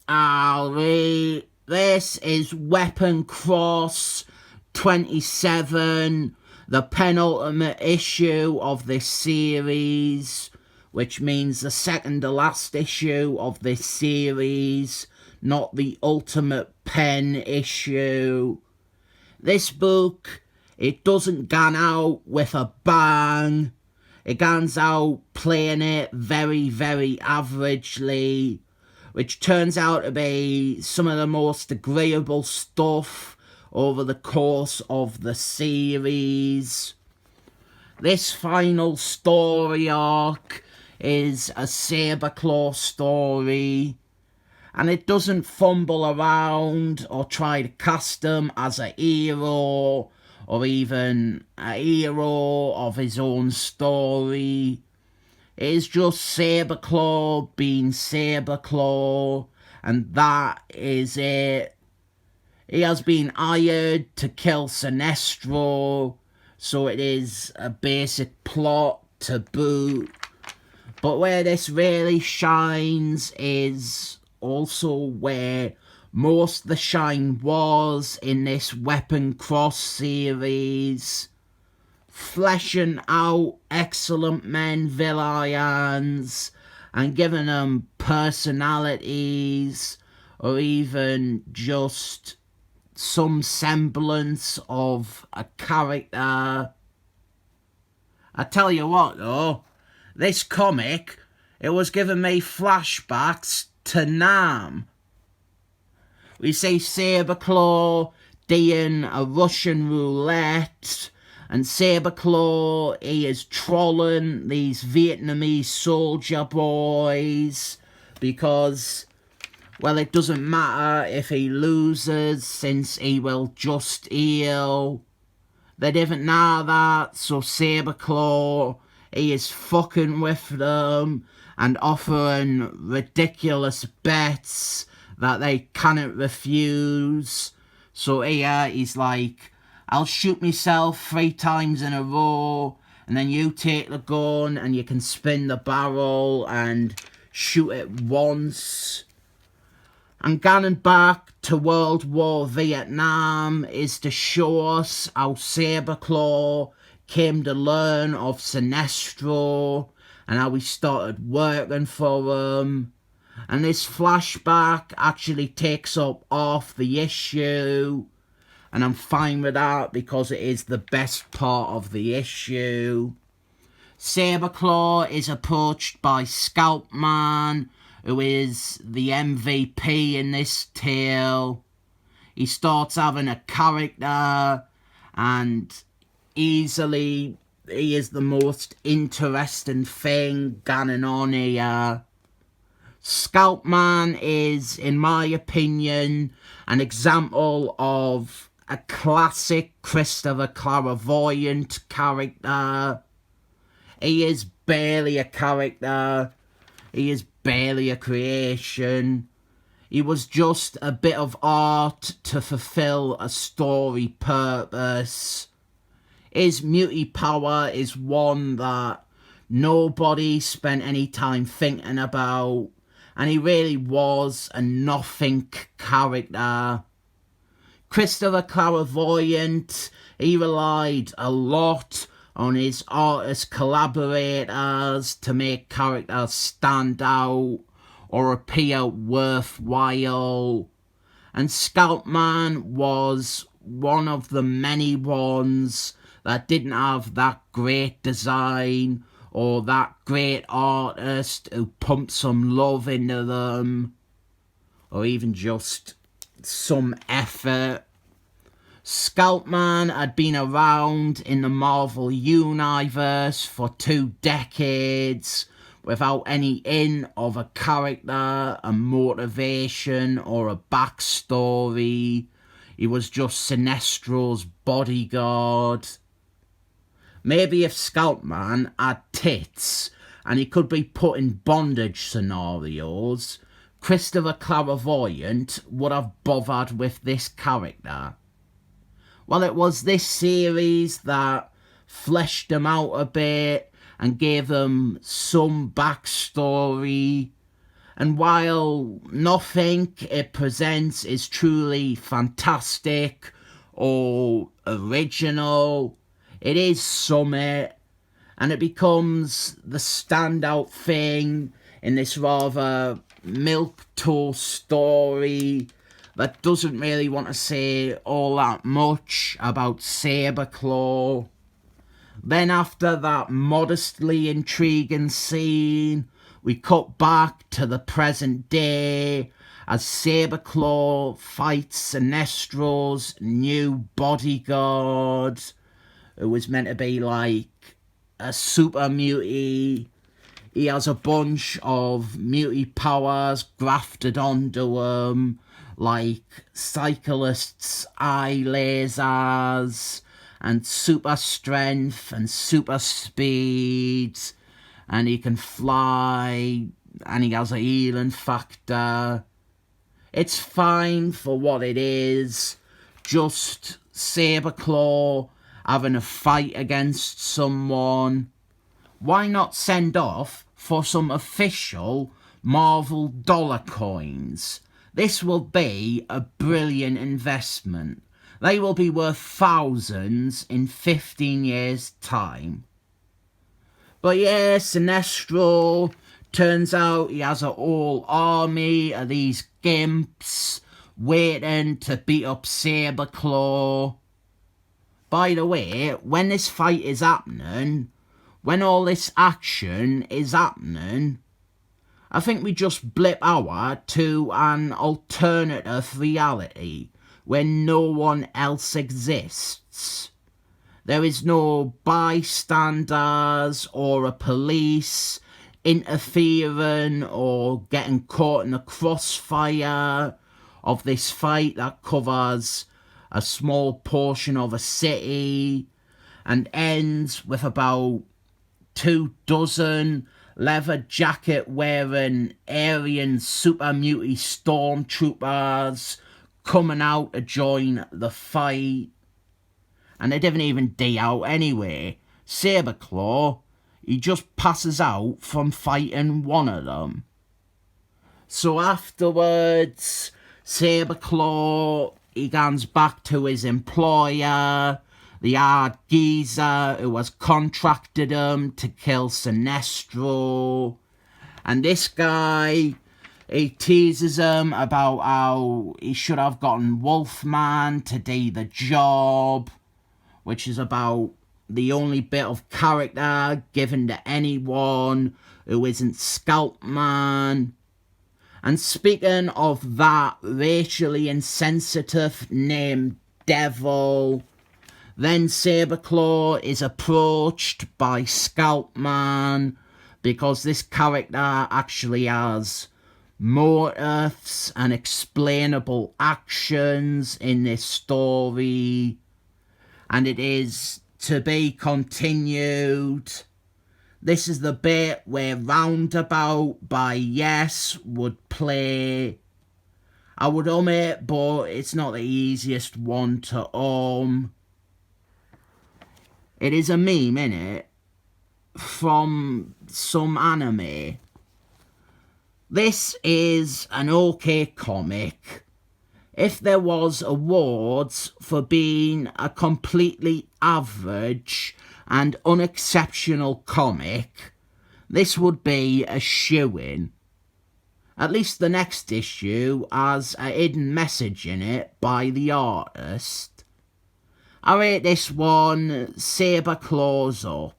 I'll read. This is Weapon Cross 27, the penultimate issue of this series, which means the second to last issue of this series, not the ultimate pen issue. This book, it doesn't gan out with a bang. It gans out playing it very, very averagely, which turns out to be some of the most agreeable stuff over the course of the series. This final story arc is a Sabreclaw story, and it doesn't fumble around or try to cast him as a hero or even a hero of his own story. It is just Sabreclaw being Sabreclaw, and that is it. He has been hired to kill Sinestro, so it is a basic plot to boot. But where this really shines is also where most of the shine was in this Weapon Cross series, fleshing out excellent men villains and giving them personalities or even just some semblance of a character. I tell you what though, this comic, it was giving me flashbacks to Nam. We see Sabreclaw doing a Russian roulette, and Sabreclaw, he is trolling these Vietnamese soldier boys because, well, it doesn't matter if he loses since he will just heal. They didn't know that, so Sabreclaw, he is fucking with them and offering ridiculous bets that they cannot refuse. So here he's like, I'll shoot myself 3 times in a row, and then you take the gun and you can spin the barrel and shoot it once. And going back to World War Vietnam is to show us how Sabreclaw came to learn of Sinestro and how he started working for him. And this flashback actually takes up half the issue, and I'm fine with that because it is the best part of the issue. Sabreclaw is approached by Scalphunter, who is the MVP in this tale. He starts having a character, and easily he is the most interesting thing going on here. Scalphunter is, in my opinion, an example of a classic Christopher Clairvoyant character. He is barely a character. He is barely a creation. He was just a bit of art to fulfill a story purpose. His muty power is one that nobody spent any time thinking about, and he really was a nothing character. Christopher Clairvoyant, he relied a lot on his artist collaborators to make characters stand out or appear worthwhile. And Scalphunter was one of the many ones that didn't have that great design or that great artist who pumped some love into them, or even just some effort. Scalphunter had been around in the Marvel Universe for 2 decades without any hint of a character, a motivation, or a backstory. He was just Sinestro's bodyguard. Maybe if Scalphunter had tits and he could be put in bondage scenarios, Christopher Clairvoyant would have bothered with this character. Well, it was this series that fleshed him out a bit and gave him some backstory. And while nothing it presents is truly fantastic or original, it is summit, and it becomes the standout thing in this rather milquetoast story that doesn't really want to say all that much about Saberclaw. Then after that modestly intriguing scene, we cut back to the present day as Saberclaw fights Sinestro's new bodyguard, who was meant to be like a super mutie. He has a bunch of mutie powers grafted onto him, like cyclists' eye lasers, and super strength and super speed, and he can fly, and he has a healing factor. It's fine for what it is, just Saberclaw having a fight against someone. Why not send off for some official Marvel dollar coins? This will be a brilliant investment. They will be worth thousands in 15 years' time. But yeah, Sinestro, turns out he has a whole army of these gimps waiting to beat up Saberclaw. By the way, when this fight is happening, when all this action is happening, I think we just blip out to an alternative reality where no one else exists. There is no bystanders or a police interfering or getting caught in the crossfire of this fight that covers a small portion of a city and ends with about 24 leather jacket wearing Aryan super mutie stormtroopers coming out to join the fight. And they didn't even die out anyway. Saberclaw, he just passes out from fighting one of them. So afterwards, Saberclaw, he goes back to his employer, the hard geezer who has contracted him to kill Sinestro. And this guy, he teases him about how he should have gotten Wolfman to do the job, which is about the only bit of character given to anyone who isn't Scalphunter. And speaking of that racially insensitive named Devil, then Saberclaw is approached by Scalphunter because this character actually has motives and explainable actions in this story, and it is to be continued. This is the bit where Roundabout by Yes would play. I would it, but it's not the easiest one to It is a meme, innit? From some anime. This is an okay comic. If there was awards for being a completely average and unexceptional comic, this would be a shoo-in. At least the next issue has a hidden message in it by the artist. I rate this one Saberclaws up.